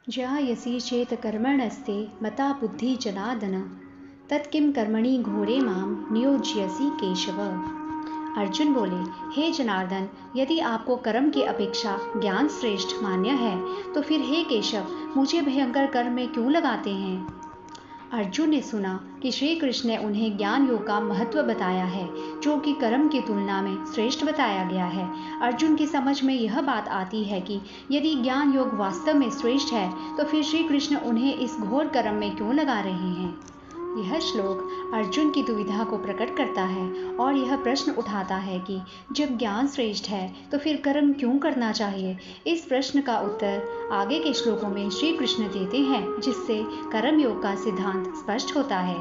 ज्यायसि चेत कर्मणस्ते मता बुद्धि जनार्दन तत्किं कर्मणि घोरे माम नियोज्यसि केशव। अर्जुन बोले, हे जनार्दन, यदि आपको कर्म की अपेक्षा ज्ञान श्रेष्ठ मान्य है तो फिर हे केशव, मुझे भयंकर कर्म में क्यों लगाते हैं। अर्जुन ने सुना कि श्री कृष्ण ने उन्हें ज्ञान योग का महत्व बताया है, जो कि कर्म की तुलना में श्रेष्ठ बताया गया है। अर्जुन की समझ में यह बात आती है कि यदि ज्ञान योग वास्तव में श्रेष्ठ है तो फिर श्री कृष्ण उन्हें इस घोर कर्म में क्यों लगा रहे हैं। यह श्लोक अर्जुन की दुविधा को प्रकट करता है और यह प्रश्न उठाता है कि जब ज्ञान श्रेष्ठ है तो फिर कर्म क्यों करना चाहिए। इस प्रश्न का उत्तर आगे के श्लोकों में श्री कृष्ण देते हैं, जिससे कर्म योग का सिद्धांत स्पष्ट होता है।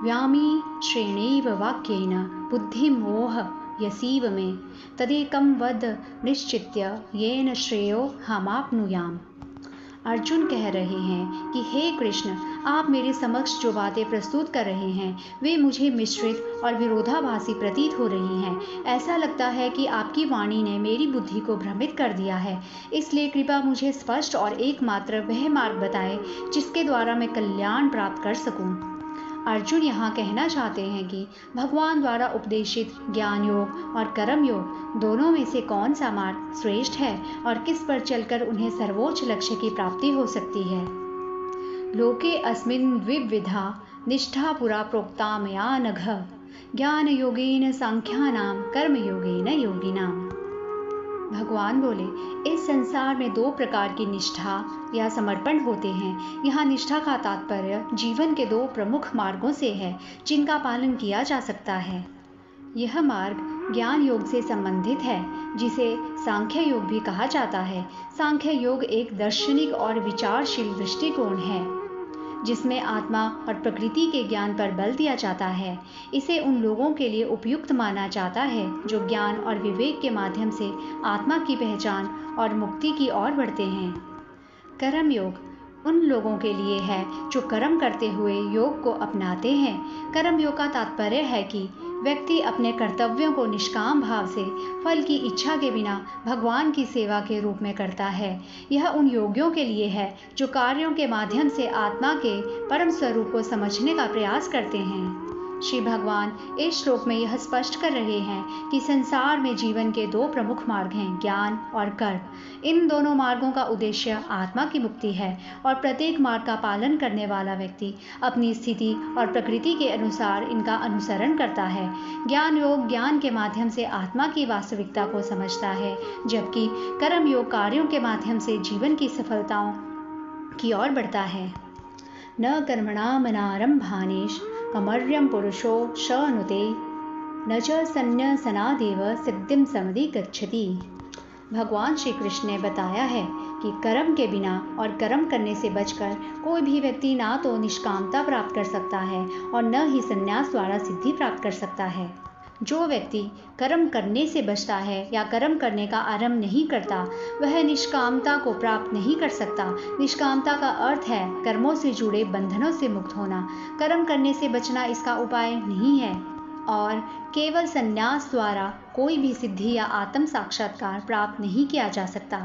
व्यामी श्रेणैव वाक्येन बुद्धिमोह यसीव मे तदेकं वद निश्चित्य येन श्रेयो हमाप्नुयाम। अर्जुन कह रहे हैं कि हे कृष्ण, आप मेरे समक्ष जो बातें प्रस्तुत कर रहे हैं वे मुझे मिश्रित और विरोधाभासी प्रतीत हो रही हैं। ऐसा लगता है कि आपकी वाणी ने मेरी बुद्धि को भ्रमित कर दिया है। इसलिए कृपया मुझे स्पष्ट और एकमात्र वह मार्ग बताएं जिसके द्वारा मैं कल्याण प्राप्त कर सकूं। अर्जुन यहाँ कहना चाहते हैं कि भगवान द्वारा उपदेशित ज्ञान योग और कर्म योग दोनों में से कौन सा मार्ग श्रेष्ठ है और किस पर चलकर उन्हें सर्वोच्च लक्ष्य की प्राप्ति हो सकती है। लोके अस्मिन् द्विविधा निष्ठा पुरा प्रोक्ता मया नघ ज्ञान योगेन सांख्यानां कर्म योगेन योगिनाम। भगवान बोले, इस संसार में दो प्रकार की निष्ठा या समर्पण होते हैं। यहाँ निष्ठा का तात्पर्य जीवन के दो प्रमुख मार्गों से है जिनका पालन किया जा सकता है। यह मार्ग ज्ञान योग से संबंधित है, जिसे सांख्य योग भी कहा जाता है। सांख्य योग एक दार्शनिक और विचारशील दृष्टिकोण है जिसमें आत्मा और प्रकृति के ज्ञान पर बल दिया जाता है। इसे उन लोगों के लिए उपयुक्त माना जाता है जो ज्ञान और विवेक के माध्यम से आत्मा की पहचान और मुक्ति की ओर बढ़ते हैं। कर्म योग उन लोगों के लिए है जो कर्म करते हुए योग को अपनाते हैं। कर्म योग का तात्पर्य है कि व्यक्ति अपने कर्तव्यों को निष्काम भाव से फल की इच्छा के बिना भगवान की सेवा के रूप में करता है। यह उन योगियों के लिए है जो कार्यों के माध्यम से आत्मा के परम स्वरूप को समझने का प्रयास करते हैं। श्री भगवान इस श्लोक में यह स्पष्ट कर रहे हैं कि संसार में जीवन के दो प्रमुख मार्ग हैं, ज्ञान और कर्म। इन दोनों मार्गों का उद्देश्य आत्मा की मुक्ति है और प्रत्येक मार्ग का पालन करने वाला व्यक्ति अपनी स्थिति और प्रकृति के अनुसार इनका अनुसरण करता है। ज्ञान योग ज्ञान के माध्यम से आत्मा की वास्तविकता को समझता है, जबकि कर्म योग कार्यों के माध्यम से जीवन की सफलताओं की ओर बढ़ता है। न कर्मणामनारंभानेश अमर्यं पुरुषो शनुते न च संन्यसनादेव सिद्धिं समधिगच्छति। भगवान श्री कृष्ण ने बताया है कि कर्म के बिना और कर्म करने से बचकर कोई भी व्यक्ति ना तो निष्कामता प्राप्त कर सकता है और न ही संन्यास द्वारा सिद्धि प्राप्त कर सकता है। जो व्यक्ति कर्म करने से बचता है या कर्म करने का आरंभ नहीं करता, वह निष्कामता को प्राप्त नहीं कर सकता। निष्कामता का अर्थ है कर्मों से जुड़े बंधनों से मुक्त होना। कर्म करने से बचना इसका उपाय नहीं है और केवल संन्यास द्वारा कोई भी सिद्धि या आत्म साक्षात्कार प्राप्त नहीं किया जा सकता।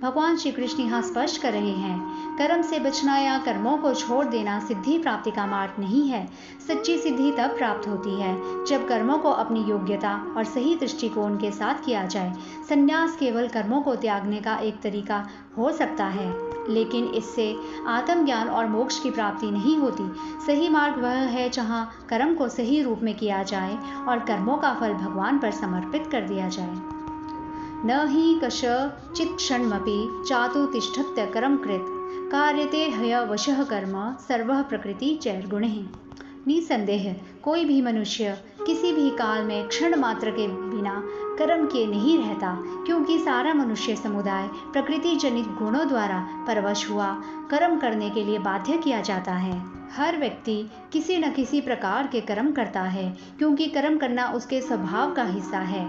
भगवान श्री कृष्ण यहाँ स्पष्ट कर रहे हैं, कर्म से बचना या कर्मों को छोड़ देना सिद्धि प्राप्ति का मार्ग नहीं है। सच्ची सिद्धि तब प्राप्त होती है जब कर्मों को अपनी योग्यता और सही दृष्टिकोण के साथ किया जाए। संन्यास केवल कर्मों को त्यागने का एक तरीका हो सकता है, लेकिन इससे आत्मज्ञान और मोक्ष की प्राप्ति नहीं होती। सही मार्ग वह है जहाँ कर्म को सही रूप में किया जाए और कर्मों का फल भगवान पर समर्पित कर दिया जाए। न हि कश्चित् क्षणमपि चातु तिष्ठत्य कर्म कृत कार्यते ह्यवशः कर्म सर्वः प्रकृति चैर्गुणैः। निसंदेह कोई भी मनुष्य किसी भी काल में क्षण मात्र के बिना कर्म किए नहीं रहता, क्योंकि सारा मनुष्य समुदाय प्रकृति जनित गुणों द्वारा परवश हुआ कर्म करने के लिए बाध्य किया जाता है। हर व्यक्ति किसी न किसी प्रकार के कर्म करता है, क्योंकि कर्म करना उसके स्वभाव का हिस्सा है।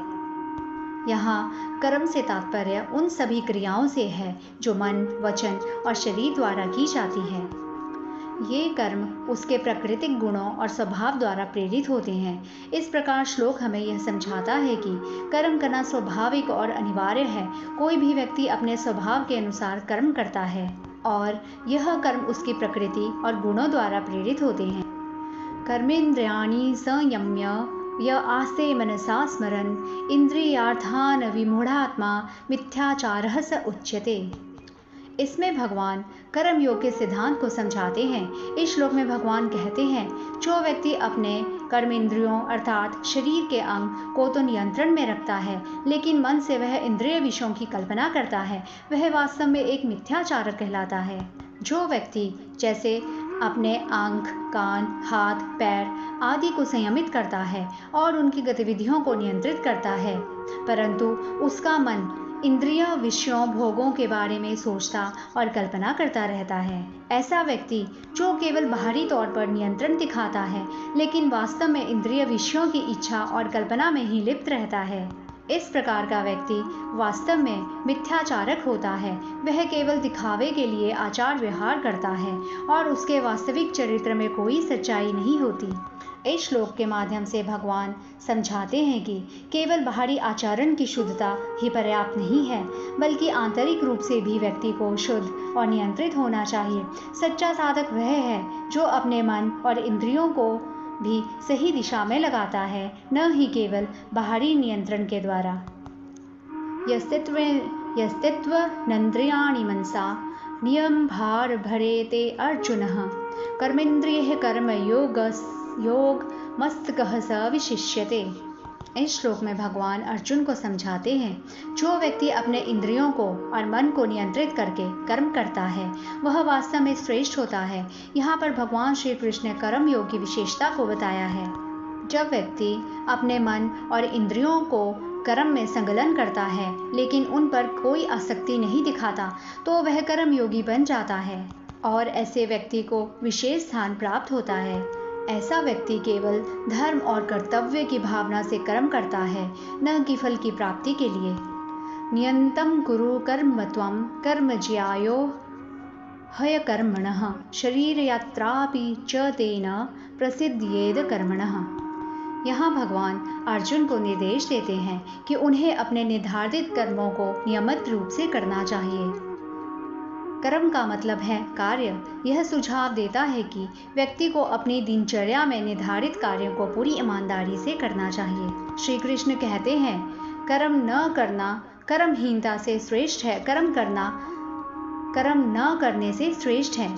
यहाँ कर्म से तात्पर्य उन सभी क्रियाओं से है जो मन, वचन और शरीर द्वारा की जाती है। ये कर्म उसके प्राकृतिक गुणों और स्वभाव द्वारा प्रेरित होते हैं। इस प्रकार श्लोक हमें यह समझाता है कि कर्म करना स्वाभाविक और अनिवार्य है। कोई भी व्यक्ति अपने स्वभाव के अनुसार कर्म करता है। और यह कर्म उसकी प्रकृति और गुणों द्वारा प्रेरित होते हैं। कर्मेन्द्रियाणि संयम्य य आस्ते मनसा स्मरन् इंद्रियार्थान विमूढ़ात्मा मिथ्याचारः स उच्यते। इसमें भगवान कर्म योग के सिद्धांत को समझाते हैं। इस श्लोक में भगवान कहते हैं, जो व्यक्ति अपने कर्म इंद्रियों अर्थात शरीर के अंग को तो नियंत्रण में रखता है, लेकिन मन से वह इंद्रिय विषयों की कल्पना करता है, वह वास्तव में एक मिथ्याचारक कहलाता है। जो व्यक्ति जैसे अपने आंख, कान, हाथ, पैर आदि को संयमित करता है और उनकी गतिविधियों को नियंत्रित करता है, परंतु उसका मन इंद्रिय विषयों भोगों के बारे में सोचता और कल्पना करता रहता है, ऐसा व्यक्ति जो केवल बाहरी तौर पर नियंत्रण दिखाता है, लेकिन वास्तव में इंद्रिय विषयों की इच्छा और कल्पना में ही लिप्त रहता है, इस प्रकार का व्यक्ति वास्तव में मिथ्याचारक होता है। वह केवल दिखावे के लिए आचार व्यवहार करता है और उसके वास्तविक चरित्र में कोई सच्चाई नहीं होती। इस श्लोक के माध्यम से भगवान समझाते हैं कि केवल बाहरी आचरण की शुद्धता ही पर्याप्त नहीं है, बल्कि आंतरिक रूप से भी व्यक्ति को शुद्ध और नियंत्रित होना चाहिए। सच्चा साधक वह है जो अपने मन और इंद्रियों को भी सही दिशा में लगाता है, न ही केवल बाहरी नियंत्रण के द्वारा। यस्तित्व नंद्रियाणि मनसा नियम भार भरेते अर्जुनः कर्मेन्द्रियः कर्म योग मस्तकः स विशिष्यते। इस श्लोक में भगवान अर्जुन को समझाते हैं, जो व्यक्ति अपने इंद्रियों को और मन को नियंत्रित करके कर्म करता है, वह वास्तव में श्रेष्ठ होता है। यहाँ पर भगवान श्री कृष्ण ने कर्म योग की विशेषता को बताया है। जब व्यक्ति अपने मन और इंद्रियों को कर्म में संलग्न करता है, लेकिन उन पर कोई आसक्ति नहीं दिखाता, तो वह कर्म योगी बन जाता है और ऐसे व्यक्ति को विशेष स्थान प्राप्त होता है। ऐसा व्यक्ति केवल धर्म और कर्तव्य की भावना से कर्म करता है, न कि फल की प्राप्ति के लिए। नियंतं कुरु कर्म त्वं कर्म ज्यायो हय कर्मणः शरीर यात्रापि च तेन प्रसिद्ध्येद कर्मणः। यहाँ भगवान अर्जुन को निर्देश देते हैं कि उन्हें अपने निर्धारित कर्मों को नियमित रूप से करना चाहिए। कर्म का मतलब है कार्य। यह सुझाव देता है कि व्यक्ति को अपनी दिनचर्या में निर्धारित कार्यों को पूरी ईमानदारी से करना चाहिए। श्री कृष्ण कहते हैं, कर्म न करना कर्महीनता से श्रेष्ठ है, कर्म न करने से श्रेष्ठ है।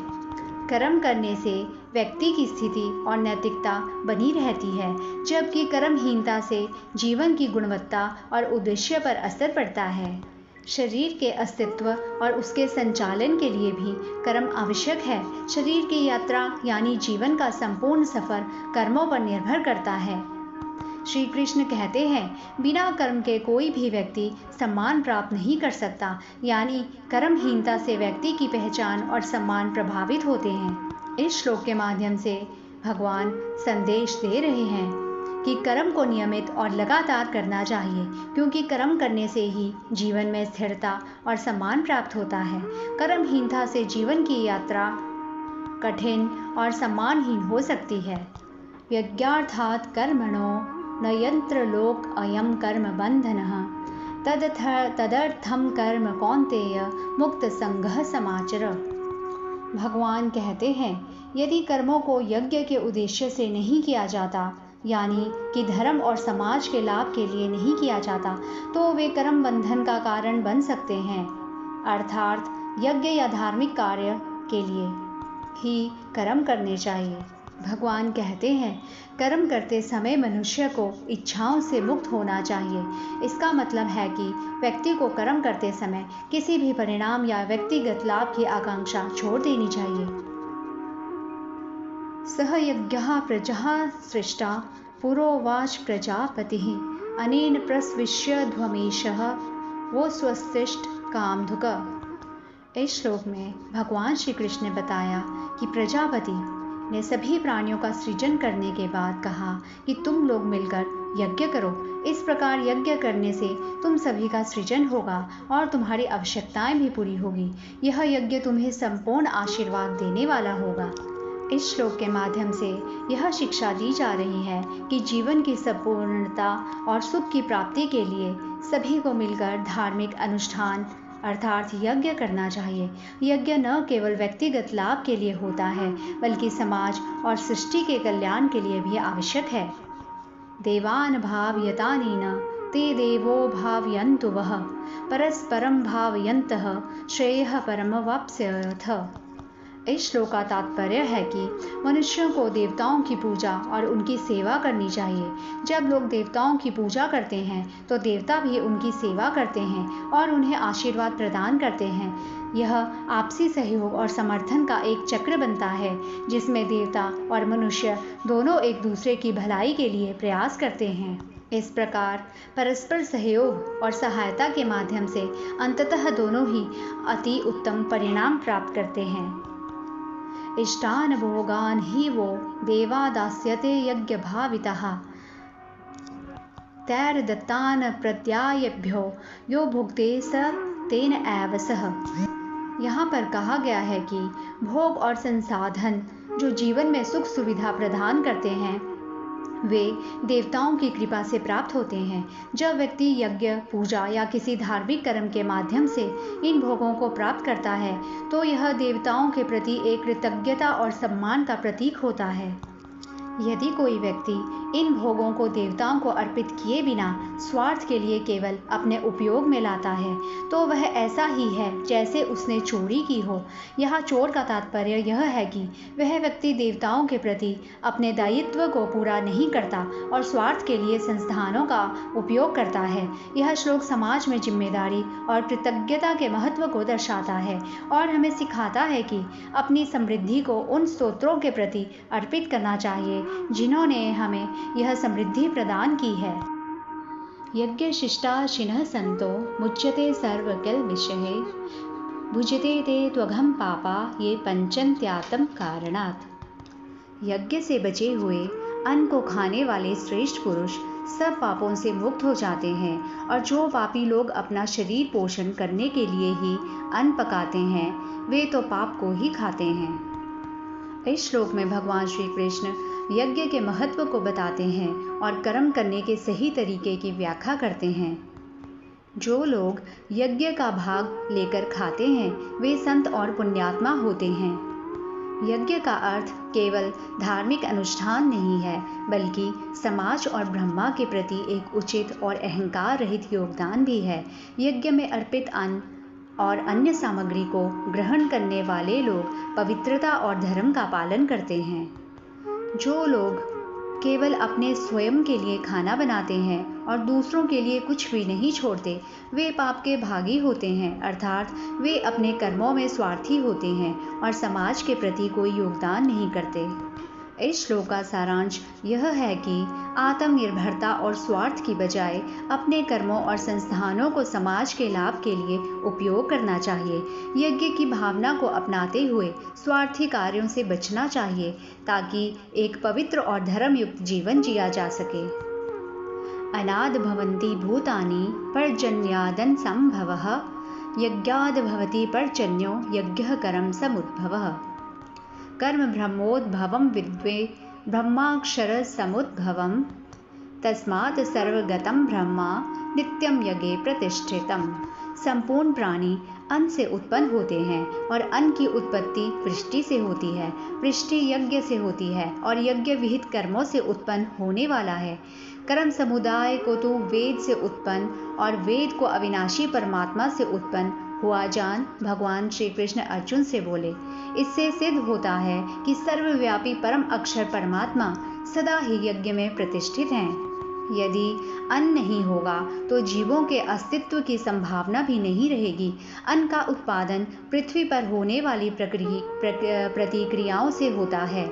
कर्म करने से व्यक्ति की स्थिति और नैतिकता बनी रहती है, जबकि कर्महीनता से जीवन की गुणवत्ता और उद्देश्य पर असर पड़ता है। शरीर के अस्तित्व और उसके संचालन के लिए भी कर्म आवश्यक है। शरीर की यात्रा यानी जीवन का संपूर्ण सफर कर्मों पर निर्भर करता है। श्री कृष्ण कहते हैं, बिना कर्म के कोई भी व्यक्ति सम्मान प्राप्त नहीं कर सकता, यानी कर्महीनता से व्यक्ति की पहचान और सम्मान प्रभावित होते हैं। इस श्लोक के माध्यम से भगवान संदेश दे रहे हैं कि कर्म को नियमित और लगातार करना चाहिए, क्योंकि कर्म करने से ही जीवन में स्थिरता और सम्मान प्राप्त होता है। कर्महीनता से जीवन की यात्रा कठिन और सम्मानहीन हो सकती है। यज्ञार्थात् कर्मणो न यंत्र लोक अयम कर्म बंधनः तदर्थम कर्म कौन्तेय मुक्त संगः समाचर। भगवान कहते हैं, यदि कर्मों को यज्ञ के उद्देश्य से नहीं किया जाता, यानी कि धर्म और समाज के लाभ के लिए नहीं किया जाता, तो वे कर्म बंधन का कारण बन सकते हैं। अर्थात यज्ञ या धार्मिक कार्य के लिए ही कर्म करने चाहिए। भगवान कहते हैं, कर्म करते समय मनुष्य को इच्छाओं से मुक्त होना चाहिए। इसका मतलब है कि व्यक्ति को कर्म करते समय किसी भी परिणाम या व्यक्तिगत लाभ की आकांक्षा छोड़ देनी चाहिए। सह यज्ञः प्रजा सृष्टा पुरोवाच प्रजापतिः अनेन प्रस्विष्य ध्वमेशः वो स्वस्तिष्ठ कामधुक। इस श्लोक में भगवान श्री कृष्ण ने बताया कि प्रजापति ने सभी प्राणियों का सृजन करने के बाद कहा कि तुम लोग मिलकर यज्ञ करो। इस प्रकार यज्ञ करने से तुम सभी का सृजन होगा और तुम्हारी आवश्यकताएं भी पूरी होगी। यह यज्ञ तुम्हें संपूर्ण आशीर्वाद देने वाला होगा। इस श्लोक के माध्यम से यह शिक्षा दी जा रही है कि जीवन की संपूर्णता और सुख की प्राप्ति के लिए सभी को मिलकर धार्मिक अनुष्ठान अर्थात यज्ञ करना चाहिए। यज्ञ न केवल व्यक्तिगत लाभ के लिए होता है बल्कि समाज और सृष्टि के कल्याण के लिए भी आवश्यक है। देवान भावयतानेन ते देवो भावयन्तु वः परस्परं भावयन्तः श्रेयः परमवाप्स्यथ। इस श्लोक का तात्पर्य है कि मनुष्यों को देवताओं की पूजा और उनकी सेवा करनी चाहिए। जब लोग देवताओं की पूजा करते हैं तो देवता भी उनकी सेवा करते हैं और उन्हें आशीर्वाद प्रदान करते हैं। यह आपसी सहयोग और समर्थन का एक चक्र बनता है जिसमें देवता और मनुष्य दोनों एक दूसरे की भलाई के लिए प्रयास करते हैं। इस प्रकार परस्पर सहयोग और सहायता के माध्यम से अंततः दोनों ही अति उत्तम परिणाम प्राप्त करते हैं। इष्टान भोगान ही वो देवा दास्यते यज्ञ भावितः तैर्दत्तान प्रत्यायभ्यो यो भुक्ते स तेन एव सः। यहाँ पर कहा गया है कि भोग और संसाधन जो जीवन में सुख सुविधा प्रदान करते हैं वे देवताओं की कृपा से प्राप्त होते हैं। जब व्यक्ति यज्ञ पूजा या किसी धार्मिक कर्म के माध्यम से इन भोगों को प्राप्त करता है तो यह देवताओं के प्रति एक कृतज्ञता और सम्मान का प्रतीक होता है। यदि कोई व्यक्ति इन भोगों को देवताओं को अर्पित किए बिना स्वार्थ के लिए केवल अपने उपयोग में लाता है तो वह ऐसा ही है जैसे उसने चोरी की हो। यहाँ चोर का तात्पर्य यह है कि वह व्यक्ति देवताओं के प्रति अपने दायित्व को पूरा नहीं करता और स्वार्थ के लिए संस्थानों का उपयोग करता है। यह श्लोक समाज में जिम्मेदारी और कृतज्ञता के महत्व को दर्शाता है और हमें सिखाता है कि अपनी समृद्धि को उन स्तोत्रों के प्रति अर्पित करना चाहिए जिन्होंने हमें यह समृद्धि प्रदान की है। यज्ञ शिष्टाशिनः संतो मुच्यते सर्वकिल विषये भुजते ते त्वघं पापा ये पंचन्त्यातम कारणात्। यज्ञ से बचे हुए अन्न को खाने वाले श्रेष्ठ पुरुष सब पापों से मुक्त हो जाते हैं और जो पापी लोग अपना शरीर पोषण करने के लिए ही अन्न पकाते हैं वे तो पाप को ही खाते हैं। इस श्लोक में भगवान श्री कृष्ण यज्ञ के महत्व को बताते हैं और कर्म करने के सही तरीके की व्याख्या करते हैं। जो लोग यज्ञ का भाग लेकर खाते हैं वे संत और पुण्यात्मा होते हैं। यज्ञ का अर्थ केवल धार्मिक अनुष्ठान नहीं है बल्कि समाज और ब्रह्मा के प्रति एक उचित और अहंकार रहित योगदान भी है। यज्ञ में अर्पित अन्न और अन्य सामग्री को ग्रहण करने वाले लोग पवित्रता और धर्म का पालन करते हैं। जो लोग केवल अपने स्वयं के लिए खाना बनाते हैं और दूसरों के लिए कुछ भी नहीं छोड़ते वे पाप के भागी होते हैं, अर्थात वे अपने कर्मों में स्वार्थी होते हैं और समाज के प्रति कोई योगदान नहीं करते। इस श्लोक का सारांश यह है कि आत्मनिर्भरता और स्वार्थ की बजाय अपने कर्मों और संस्थानों को समाज के लाभ के लिए उपयोग करना चाहिए। यज्ञ की भावना को अपनाते हुए स्वार्थी कार्यों से बचना चाहिए ताकि एक पवित्र और धर्मयुक्त जीवन जिया जा सके। अनाद भवन्ति भूतानि पर्जन्यादन संभवः यज्ञाद भवति पर्जन्यो यज्ञः कर्म समुद्भवः। कर्म ब्रह्मोद्भवं विद्वे ब्रह्माक्षर समुद्भवं तस्मात् सर्वगतं ब्रह्मा नित्यं यज्ञे प्रतिष्ठितम्। संपूर्ण प्राणी अन्न से उत्पन्न होते हैं और अन्न की उत्पत्ति वृष्टि से होती है, वृष्टि यज्ञ से होती है और यज्ञ विहित कर्मों से उत्पन्न होने वाला है। कर्म समुदाय को तो वेद से उत्पन्न और वेद को अविनाशी परमात्मा से उत्पन्न हुआ जान भगवान श्री कृष्ण अर्जुन से बोले। इससे सिद्ध होता है कि सर्वव्यापी परम अक्षर परमात्मा सदा ही यज्ञ में प्रतिष्ठित हैं। यदि अन्न नहीं होगा तो जीवों के अस्तित्व की संभावना भी नहीं रहेगी। अन्न का उत्पादन पृथ्वी पर होने वाली प्रतिक्रियाओं से होता है,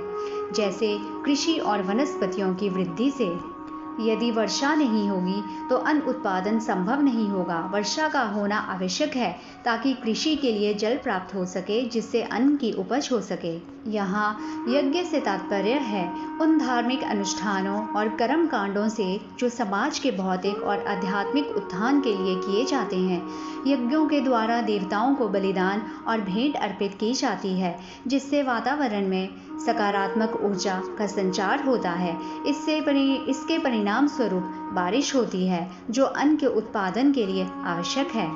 जैसे कृषि और वनस्पतियों की वृद्धि से। यदि वर्षा नहीं होगी तो अन्न उत्पादन संभव नहीं होगा। वर्षा का होना आवश्यक है ताकि कृषि के लिए जल प्राप्त हो सके जिससे अन्न की उपज हो सके। यहाँ यज्ञ से तात्पर्य है उन धार्मिक अनुष्ठानों और कर्म कांडों से जो समाज के भौतिक और आध्यात्मिक उत्थान के लिए किए जाते हैं। यज्ञों के द्वारा देवताओं को बलिदान और भेंट अर्पित की जाती है जिससे वातावरण में सकारात्मक ऊर्जा का संचार होता है। इसके परिणाम स्वरूप बारिश होती है जो अन्न के उत्पादन के लिए आवश्यक है।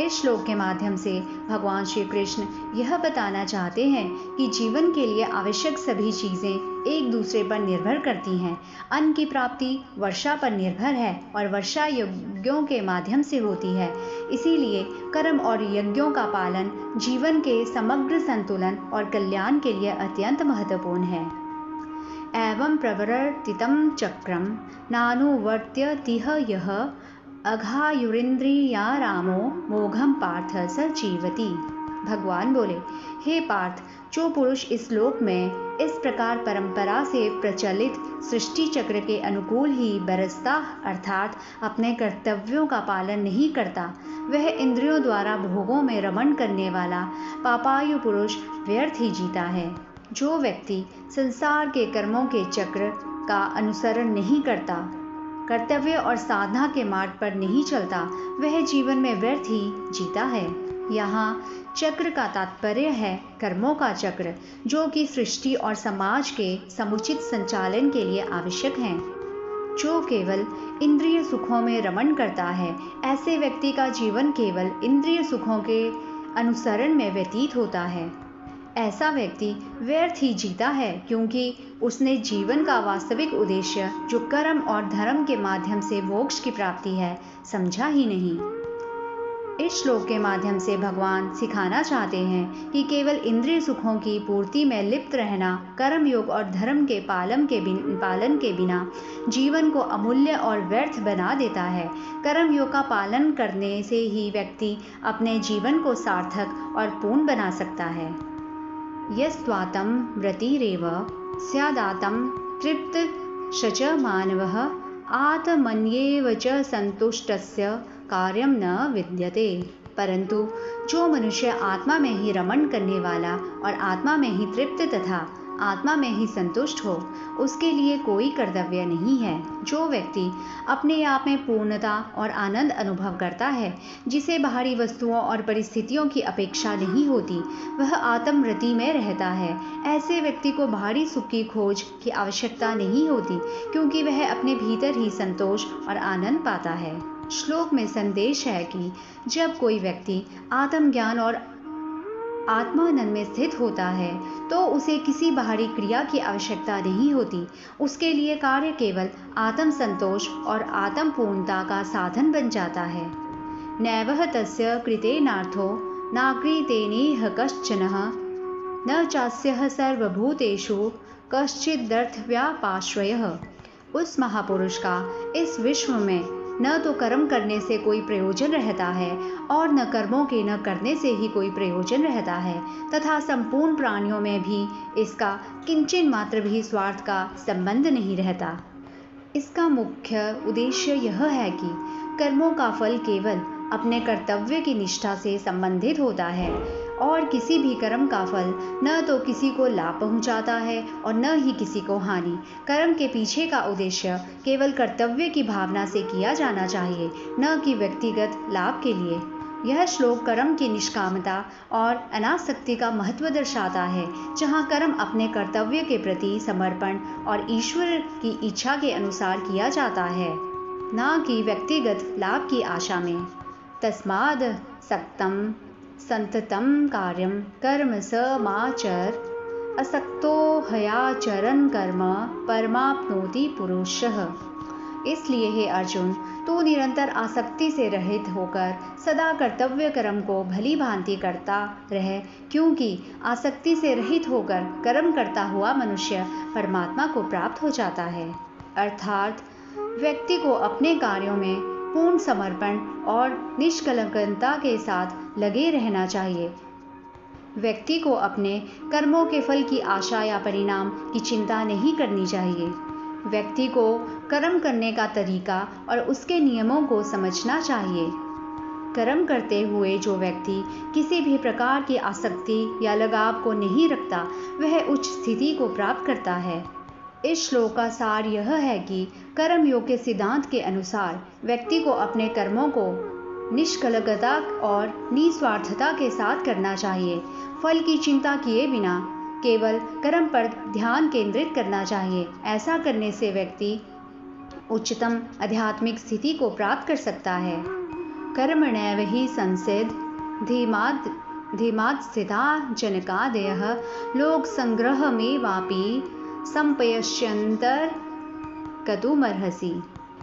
इस श्लोक के माध्यम से भगवान श्री कृष्ण यह बताना चाहते हैं कि जीवन के लिए आवश्यक सभी चीज़ें एक दूसरे पर निर्भर करती हैं। अन्न की प्राप्ति वर्षा पर निर्भर है और वर्षा यज्ञों के माध्यम से होती है। इसीलिए कर्म और यज्ञों का पालन जीवन के समग्र संतुलन और कल्याण के लिए अत्यंत महत्वपूर्ण है। एवं प्रवर्तितं चक्रम नानुवर्त्यतिह यः अघायुरिन्द्रियारामो मोघम पार्थ स जीवति। भगवान बोले, हे पार्थ, जो पुरुष इस लोक में इस प्रकार परंपरा से प्रचलित सृष्टि चक्र के अनुकूल ही बरसता अर्थात अपने कर्तव्यों का पालन नहीं करता, वह इंद्रियों द्वारा भोगों में रमण करने वाला पापायु पुरुष व्यर्थ ही जीता है। जो व्यक्ति संसार के कर्मों के चक्र का अनुसरण नहीं करता, कर्तव्य और साधना के मार्ग पर नहीं चलता, वह जीवन में व्यर्थ ही जीता है। यहाँ चक्र का तात्पर्य है कर्मों का चक्र, जो कि सृष्टि और समाज के समुचित संचालन के लिए आवश्यक हैं। जो केवल इंद्रिय सुखों में रमण करता है, ऐसे व्यक्ति का जीवन केवल इंद्रिय सुखों के अनुसरण में व्यतीत होता है। ऐसा व्यक्ति व्यर्थ ही जीता है, क्योंकि उसने जीवन का वास्तविक उद्देश्य, जो कर्म और धर्म के माध्यम से मोक्ष की प्राप्ति है, समझा ही नहीं। इस श्लोक के माध्यम से भगवान सिखाना चाहते हैं कि केवल इंद्रिय सुखों की पूर्ति में लिप्त रहना कर्म योग और धर्म के पालन के बिना जीवन को अमूल्य और व्यर्थ बना देता है। कर्म योग का पालन करने से ही व्यक्ति अपने जीवन को सार्थक और पूर्ण बना सकता है। यस्त्वातं व्रतिरेव स्यादातं तृप्तश्च मानवः आत्मन्येव च संतुष्टस्य कार्यं न विद्यते। परंतु जो मनुष्य आत्मा में ही रमण करने वाला और आत्मा में ही तृप्त तथा आत्मा में ही संतुष्ट हो, उसके लिए कोई कर्तव्य नहीं है। जो व्यक्ति अपने आप में पूर्णता और आनंद अनुभव करता है, जिसे बाहरी वस्तुओं और परिस्थितियों की अपेक्षा नहीं होती, वह आत्मरति में रहता है। ऐसे व्यक्ति को बाहरी सुख की खोज की आवश्यकता नहीं होती, क्योंकि वह अपने भीतर ही संतोष और आनंद पाता है। श्लोक में संदेश है कि जब कोई व्यक्ति आत्मज्ञान और आत्मानंद में स्थित होता है, तो उसे किसी बाहरी क्रिया की आवश्यकता नहीं होती। उसके लिए कार्य केवल आत्म संतोष और आत्म पूर्णता का साधन बन जाता है। नैवह तस्य कृतेनार्थो नाकृतेनेह कश्चनः न चास्यः सर्वभूतेषु कश्चिदर्थव्यापाश्रयः। उस महापुरुष का इस विश्व में न तो कर्म करने से कोई प्रयोजन रहता है और न कर्मों के न करने से ही कोई प्रयोजन रहता है, तथा संपूर्ण प्राणियों में भी इसका किंचित मात्र भी स्वार्थ का संबंध नहीं रहता। इसका मुख्य उद्देश्य यह है कि कर्मों का फल केवल अपने कर्तव्य की निष्ठा से संबंधित होता है और किसी भी कर्म का फल न तो किसी को लाभ पहुंचाता है और न ही किसी को हानि। कर्म के पीछे का उद्देश्य केवल कर्तव्य की भावना से किया जाना चाहिए, न कि व्यक्तिगत लाभ के लिए। यह श्लोक कर्म की निष्कामता और अनासक्ति का महत्व दर्शाता है, जहाँ कर्म अपने कर्तव्य के प्रति समर्पण और ईश्वर की इच्छा के अनुसार किया जाता है, न कि व्यक्तिगत लाभ की आशा में। तस्माद् सक्तं संततं कार्यं कर्म समाचर असक्तो हयाचरन् कर्म परमाप्नोति पुरुषः। इसलिए हे अर्जुन, तू निरंतर आसक्ति से रहित होकर सदा कर्तव्य कर्म को भली भांति करता रहे, क्योंकि आसक्ति से रहित होकर कर्म करता हुआ मनुष्य परमात्मा को प्राप्त हो जाता है। अर्थात व्यक्ति को अपने कार्यों में पूर्ण समर्पण और निष्कलंकता के साथ लगे रहना चाहिए। व्यक्ति को अपने कर्मों के फल की आशा या परिणाम की चिंता नहीं करनी चाहिए। व्यक्ति को कर्म करने का तरीका और उसके नियमों को समझना चाहिए। कर्म करते हुए जो व्यक्ति किसी भी प्रकार की आसक्ति या लगाव को नहीं रखता, वह उच्च स्थिति को प्राप्त करता है। इस श्लोक का सार यह है कि कर्म योग के सिद्धांत के अनुसार व्यक्ति को अपने कर्मों को निष्कलंकता और निस्वार्थता के साथ करना चाहिए। फल की चिंता किए बिना केवल कर्म पर ध्यान केंद्रित करना चाहिए। ऐसा करने से व्यक्ति उच्चतम आध्यात्मिक स्थिति को प्राप्त कर सकता है। कर्मणैव हि संसिद्ध धीमात् स्थिता जनकादयः लोकसंग्रहमेवापि संपयश्यन्तर्कतुमर्हसि।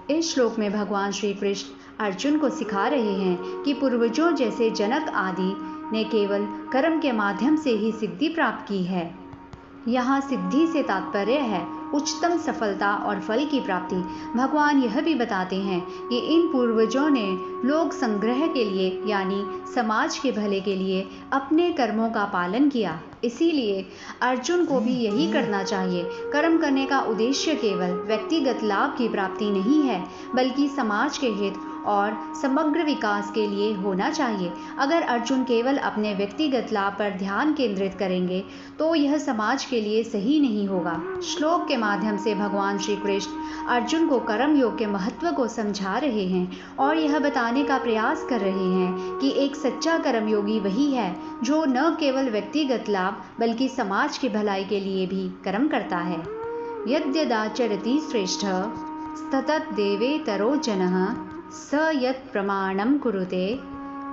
इस श्लोक में भगवान श्री कृष्ण अर्जुन को सिखा रहे हैं कि पूर्वजों जैसे जनक आदि ने केवल कर्म के माध्यम से ही सिद्धि प्राप्त की है। यहाँ सिद्धि से तात्पर्य है उच्चतम सफलता और फल की प्राप्ति। भगवान यह भी बताते हैं कि इन पूर्वजों ने लोक संग्रह के लिए यानी समाज के भले के लिए अपने कर्मों का पालन किया। इसीलिए अर्जुन को भी यही करना चाहिए। कर्म करने का उद्देश्य केवल व्यक्तिगत लाभ की प्राप्ति नहीं है, बल्कि समाज के हित और समग्र विकास के लिए होना चाहिए। अगर अर्जुन केवल अपने व्यक्तिगत लाभ पर ध्यान केंद्रित करेंगे तो यह समाज के लिए सही नहीं होगा। श्लोक के माध्यम से भगवान श्री कृष्ण अर्जुन को कर्म योग के महत्व को समझा रहे हैं और यह बताने का प्रयास कर रहे हैं कि एक सच्चा कर्मयोगी वही है जो न केवल व्यक्तिगत लाभ बल्कि समाज की भलाई के लिए भी कर्म करता है। यद्यदाचरति श्रेष्ठः सतत देवेतरो जनः स यत् प्रमाणं कुरुते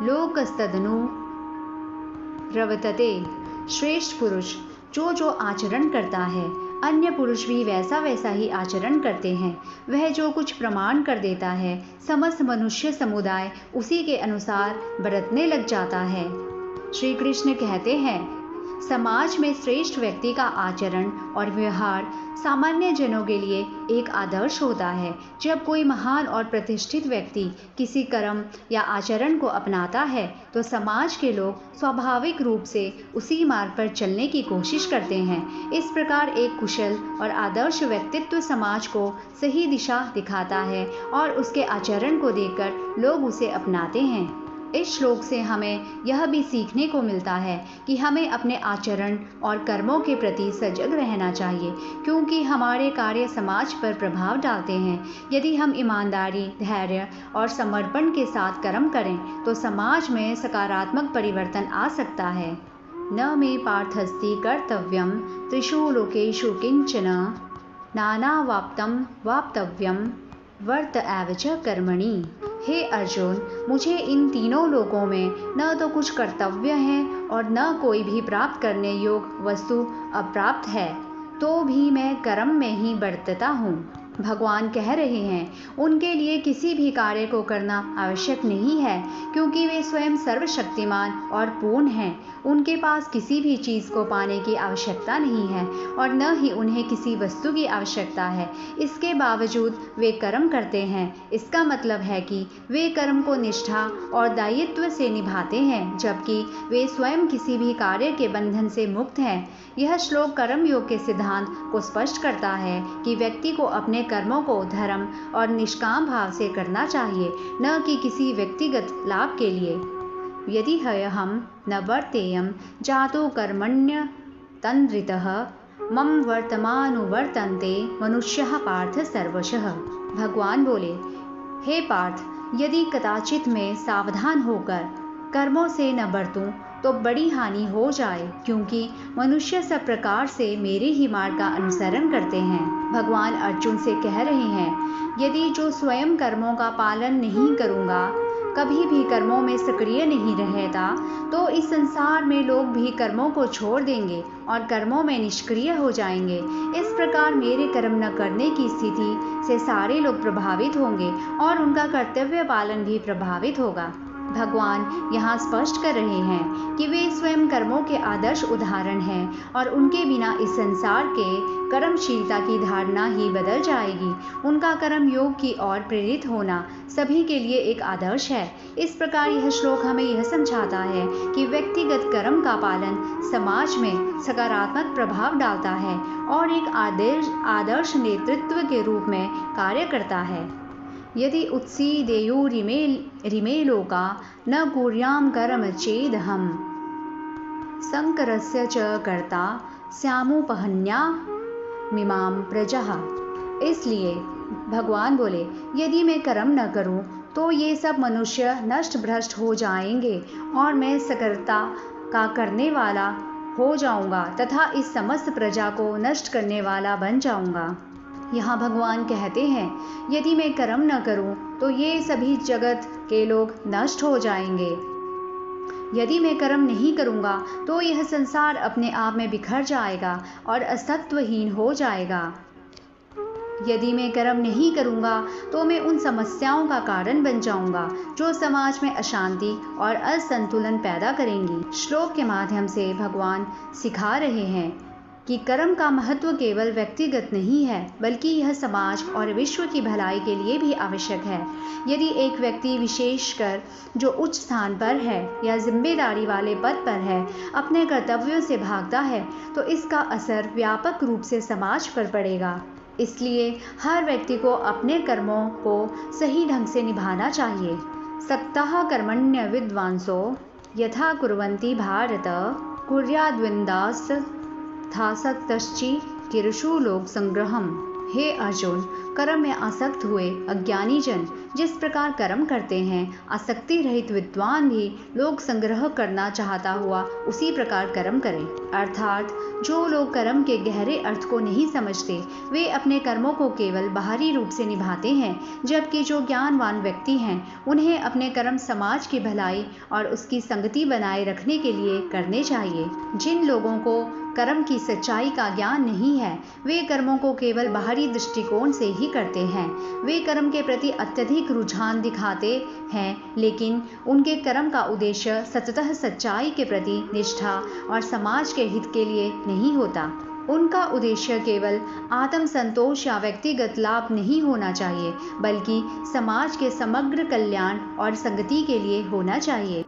लोकस्तदनु प्रवर्तते। श्रेष्ठ पुरुष जो आचरण करता है अन्य पुरुष भी वैसा ही आचरण करते हैं। वह जो कुछ प्रमाण कर देता है समस्त मनुष्य समुदाय उसी के अनुसार बरतने लग जाता है। श्री कृष्ण कहते हैं समाज में श्रेष्ठ व्यक्ति का आचरण और व्यवहार सामान्य जनों के लिए एक आदर्श होता है। जब कोई महान और प्रतिष्ठित व्यक्ति किसी कर्म या आचरण को अपनाता है तो समाज के लोग स्वाभाविक रूप से उसी मार्ग पर चलने की कोशिश करते हैं। इस प्रकार एक कुशल और आदर्श व्यक्तित्व समाज को सही दिशा दिखाता है और उसके आचरण को देखकर लोग उसे अपनाते हैं। इस श्लोक से हमें यह भी सीखने को मिलता है कि हमें अपने आचरण और कर्मों के प्रति सजग रहना चाहिए, क्योंकि हमारे कार्य समाज पर प्रभाव डालते हैं। यदि हम ईमानदारी, धैर्य और समर्पण के साथ कर्म करें तो समाज में सकारात्मक परिवर्तन आ सकता है। न मे पार्थस्ति कर्तव्यम त्रिषु लोकेषु किंचन नानावाप्तं वाप्तव्यम वर्त एव च कर्मणि। हे अर्जुन, मुझे इन तीनों लोकों में न तो कुछ कर्तव्य है और न कोई भी प्राप्त करने योग्य वस्तु अप्राप्त है, तो भी मैं कर्म में ही बरतता हूँ। भगवान कह रहे हैं उनके लिए किसी भी कार्य को करना आवश्यक नहीं है, क्योंकि वे स्वयं सर्वशक्तिमान और पूर्ण हैं। उनके पास किसी भी चीज़ को पाने की आवश्यकता नहीं है और न ही उन्हें किसी वस्तु की आवश्यकता है। इसके बावजूद वे कर्म करते हैं। इसका मतलब है कि वे कर्म को निष्ठा और दायित्व से निभाते हैं, जबकि वे स्वयं किसी भी कार्य के बंधन से मुक्त हैं। यह श्लोक कर्म योग के सिद्धांत को स्पष्ट करता है कि व्यक्ति को अपने कर्मों को धर्म और निष्काम भाव से करना चाहिए, न कि किसी व्यक्तिगत लाभ के लिए। यदि हम न वर्तेयं जातो कर्मण्य तन्द्रितः मम वर्तमानुवर्तन्ते मनुष्यः पार्थ सर्वशः। भगवान बोले, हे पार्थ, यदि कदाचित मैं सावधान होकर कर्मों से न बरतूं तो बड़ी हानि हो जाए, क्योंकि मनुष्य सब प्रकार से मेरे ही मार्ग का अनुसरण करते हैं। भगवान अर्जुन से कह रहे हैं यदि जो स्वयं कर्मों का पालन नहीं करूँगा, कभी भी कर्मों में सक्रिय नहीं रहता, तो इस संसार में लोग भी कर्मों को छोड़ देंगे और कर्मों में निष्क्रिय हो जाएंगे। इस प्रकार मेरे कर्म न करने की स्थिति से सारे लोग प्रभावित होंगे और उनका कर्तव्य पालन भी प्रभावित होगा। भगवान यहाँ स्पष्ट कर रहे हैं कि वे स्वयं कर्मों के आदर्श उदाहरण हैं और उनके बिना इस संसार के कर्मशीलता की धारणा ही बदल जाएगी। उनका कर्म योग की ओर प्रेरित होना सभी के लिए एक आदर्श है। इस प्रकार यह श्लोक हमें यह समझाता है कि व्यक्तिगत कर्म का पालन समाज में सकारात्मक प्रभाव डालता है और एक आदर्श नेतृत्व के रूप में कार्य करता है। यदि उत्सीदेयुरिमे लोका न कुर्यां कर्म चेदहम् संकरस्य च कर्ता स्यामुपहन्यामिमां प्रजाः। इसलिए भगवान बोले, यदि मैं कर्म न करूं तो ये सब मनुष्य नष्ट भ्रष्ट हो जाएंगे और मैं सकर्ता का करने वाला हो जाऊंगा तथा इस समस्त प्रजा को नष्ट करने वाला बन जाऊंगा। यहाँ भगवान कहते हैं यदि मैं कर्म न करूं तो तो ये सभी जगत के लोग नष्ट हो जाएंगे। यदि मैं कर्म नहीं करूँगा तो यह संसार अपने आप में बिखर जाएगा और अस्तित्वहीन हो जाएगा। यदि मैं कर्म नहीं करूँगा तो मैं उन समस्याओं का कारण बन जाऊँगा जो समाज में अशांति और असंतुलन पैदा करेंगी। श्लोक के माध्यम से भगवान सिखा रहे हैं कि कर्म का महत्व केवल व्यक्तिगत नहीं है, बल्कि यह समाज और विश्व की भलाई के लिए भी आवश्यक है। यदि एक व्यक्ति, विशेषकर जो उच्च स्थान पर है या जिम्मेदारी वाले पद पर है, अपने कर्तव्यों से भागता है तो इसका असर व्यापक रूप से समाज पर पड़ेगा। इसलिए हर व्यक्ति को अपने कर्मों को सही ढंग से निभाना चाहिए। सक्तः कर्मण्य विद्वांसो यथा कुर्वन्ति भारत कुर्याद्विन्दास थासक्तश्चि किरुषु लोक संग्रहम। हे अर्जुन, कर्म में आसक्त हुए अज्ञानी जन जिस प्रकार कर्म करते हैं, आसक्ति रहित विद्वान भी लोक संग्रह करना चाहता हुआ उसी प्रकार कर्म करें। अर्थात जो लोग कर्म के गहरे अर्थ को नहीं समझते, वे अपने कर्मों को केवल बाहरी रूप से निभाते हैं, जबकि जो ज्ञानवान व्यक्ति हैं उन्हें अपने कर्म समाज की भलाई और उसकी संगति बनाए रखने के लिए करने चाहिए। जिन लोगों को कर्म की सच्चाई का ज्ञान नहीं है, वे कर्मों को केवल बाहरी दृष्टिकोण से ही करते हैं। वे कर्म के प्रति अत्यधिक रुझान दिखाते हैं, लेकिन उनके कर्म का उद्देश्य सततः सच्चाई के प्रति निष्ठा और समाज के हित के लिए नहीं होता। उनका उद्देश्य केवल आत्म संतोष या व्यक्तिगत लाभ नहीं होना चाहिए, बल्कि समाज के समग्र कल्याण और संगति के लिए होना चाहिए।